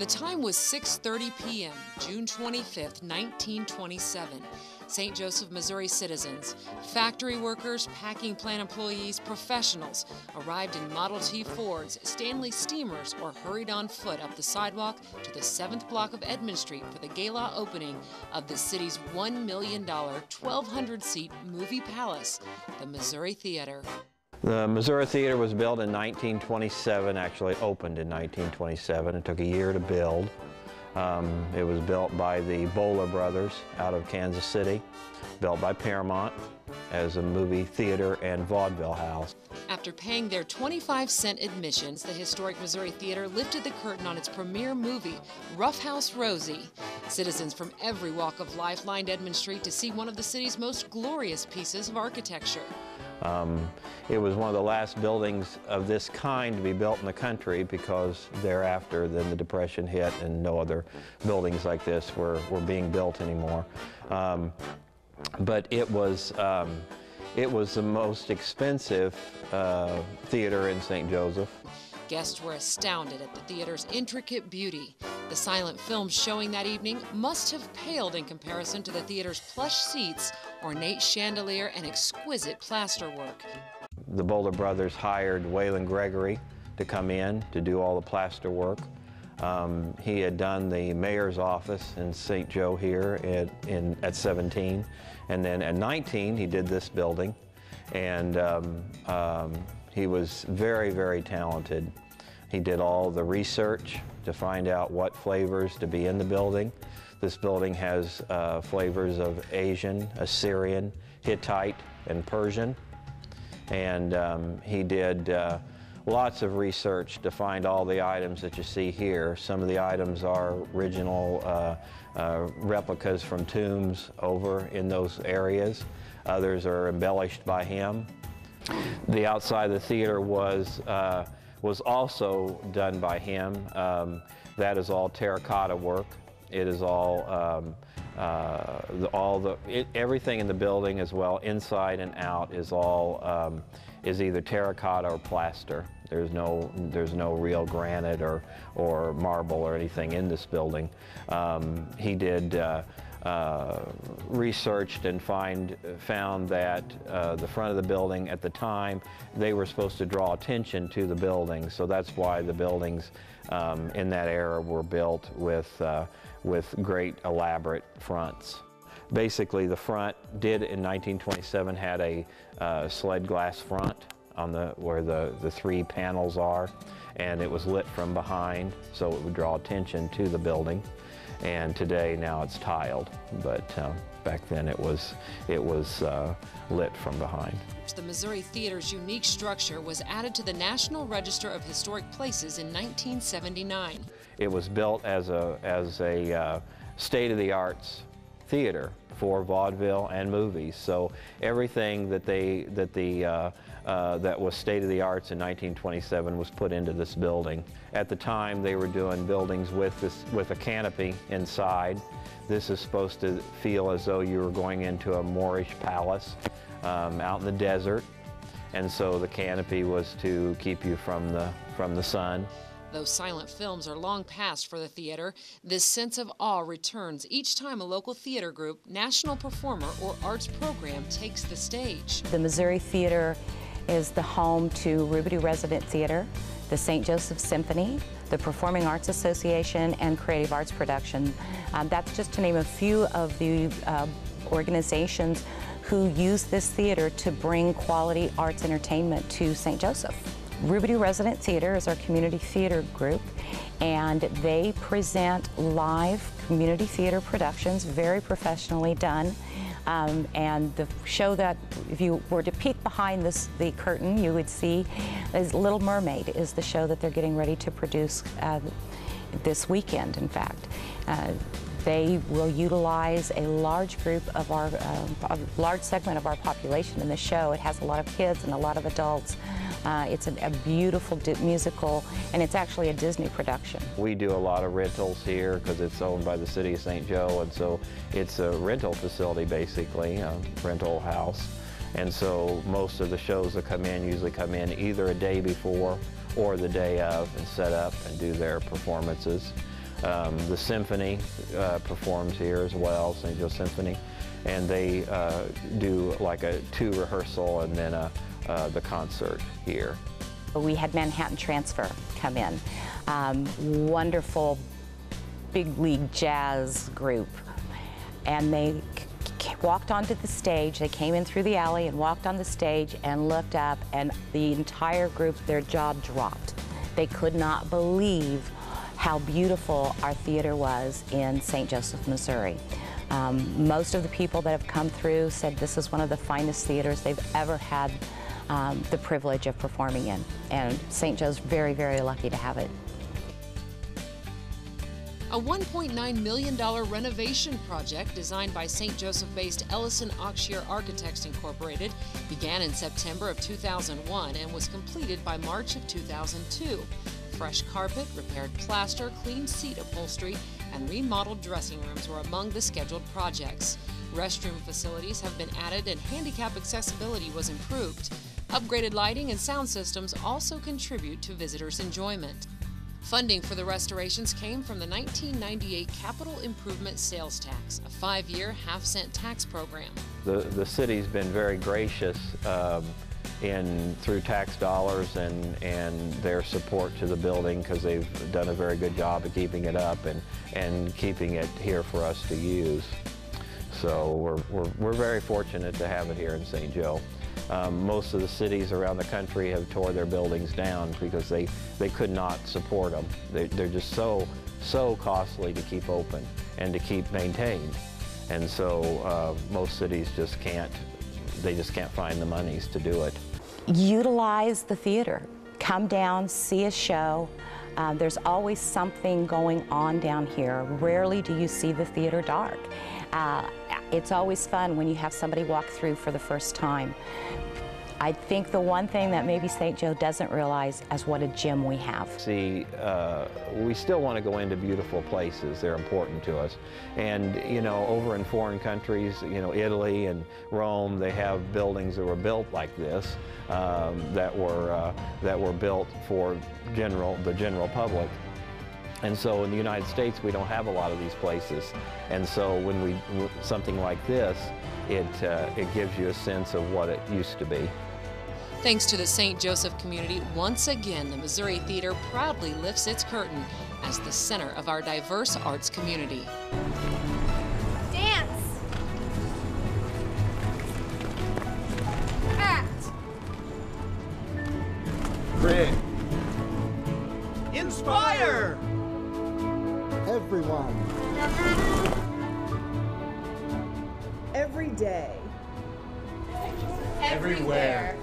The time was 6:30 p.m., June 25th, 1927. St. Joseph, Missouri citizens, factory workers, packing plant employees, professionals arrived in Model T Fords, Stanley steamers, or hurried on foot up the sidewalk to the 7th block of Edmond Street for the gala opening of the city's $1 million, 1,200-seat movie palace, the Missouri Theater. The Missouri Theater was built in 1927, actually opened in 1927. It took a year to build. It was built by the Bowler brothers out of Kansas City, built by Paramount as a movie theater and vaudeville house. After paying their 25-cent admissions, the historic Missouri Theater lifted the curtain on its premiere movie, Rough House Rosie. Citizens from every walk of life lined Edmond Street to see one of the city's most glorious pieces of architecture. It was one of the last buildings of this kind to be built in the country, because thereafter then the Depression hit and no other buildings like this were being built anymore. But it was the most expensive theater in St. Joseph. Guests were astounded at the theater's intricate beauty. The silent films showing that evening must have paled in comparison to the theater's plush seats, ornate chandelier, and exquisite plasterwork. The Bowler brothers hired Waylon Gregory to come in to do all the plaster work. He had done the mayor's office in St. Joe here at 17, and then at 19 he did this building, and he was very, very talented. He did all the research to find out what flavors to be in the building. This building has flavors of Asian, Assyrian, Hittite, and Persian. And he did lots of research to find all the items that you see here. Some of the items are original replicas from tombs over in those areas. Others are embellished by him. The outside of the theater was also done by him. That is all terracotta work. It is all everything in the building as well, inside and out, is all is either terracotta or plaster. There's no real granite or marble or anything in this building. He did researched and found that the front of the building at the time, they were supposed to draw attention to the building, so that's why the buildings in that era were built with great elaborate fronts. Basically, the front did in 1927 had a sled glass front on where the three panels are, and it was lit from behind, so it would draw attention to the building. And today, now it's tiled, but back then it was lit from behind. The Missouri Theater's unique structure was added to the National Register of Historic Places in 1979. It was built as a state-of-the-arts theater for vaudeville and movies. So everything that was state-of-the-arts in 1927 was put into this building. At the time, they were doing buildings with a canopy inside. This is supposed to feel as though you were going into a Moorish palace out in the desert, and so the canopy was to keep you from the sun. Though silent films are long past for the theater, this sense of awe returns each time a local theater group, national performer, or arts program takes the stage. The Missouri Theater is the home to Rubidoux Resident Theater, the St. Joseph Symphony, the Performing Arts Association, and Creative Arts Production. That's just to name a few of the organizations who use this theater to bring quality arts entertainment to St. Joseph. Rubidoux Resident Theater is our community theater group, and they present live community theater productions, very professionally done. And the show that, if you were to peek behind the curtain, you would see is Little Mermaid is the show that they're getting ready to produce this weekend, in fact. They will utilize a large group of a large segment of our population in the show. It has a lot of kids and a lot of adults. It's a beautiful musical, and it's actually a Disney production. We do a lot of rentals here because it's owned by the city of St. Joe, and so it's a rental facility, basically, a rental house. And so most of the shows that come in usually come in either a day before or the day of and set up and do their performances. The symphony performs here as well, St. Joe Symphony, and they do like a 2 rehearsal and then the concert here. We had Manhattan Transfer come in, wonderful big league jazz group, and they walked onto the stage. They came in through the alley and walked on the stage and looked up, and the entire group, their jaw dropped. They could not believe how beautiful our theater was in St. Joseph, Missouri. Most of the people that have come through said this is one of the finest theaters they've ever had the privilege of performing in, and St. Joe's very, very lucky to have it. A $1.9 million renovation project designed by St. Joseph-based Ellison Oxshire Architects Incorporated began in September of 2001 and was completed by March of 2002. Fresh carpet, repaired plaster, cleaned seat upholstery, and remodeled dressing rooms were among the scheduled projects. Restroom facilities have been added and handicap accessibility was improved. Upgraded lighting and sound systems also contribute to visitors' enjoyment. Funding for the restorations came from the 1998 Capital Improvement Sales Tax, a 5-year half-cent tax program. The city's been very gracious through tax dollars and their support to the building, because they've done a very good job of keeping it up and keeping it here for us to use. So we're very fortunate to have it here in St. Joe. Most of the cities around the country have tore their buildings down because they could not support them. They're just so costly to keep open and to keep maintained. And so most cities just can't find the monies to do it. Utilize the theater. Come down, see a show. There's always something going on down here. Rarely do you see the theater dark. It's always fun when you have somebody walk through for the first time. I think the one thing that maybe St. Joe doesn't realize is what a gym we have. See, we still want to go into beautiful places. They're important to us. And, you know, over in foreign countries, you know, Italy and Rome, they have buildings that were built like this, that were built for the general public. And so in the United States, we don't have a lot of these places. And so when something like this, it gives you a sense of what it used to be. Thanks to the St. Joseph community, once again, the Missouri Theater proudly lifts its curtain as the center of our diverse arts community. Dance! Act! Grit! Inspire! Everyone. Every day. Everywhere.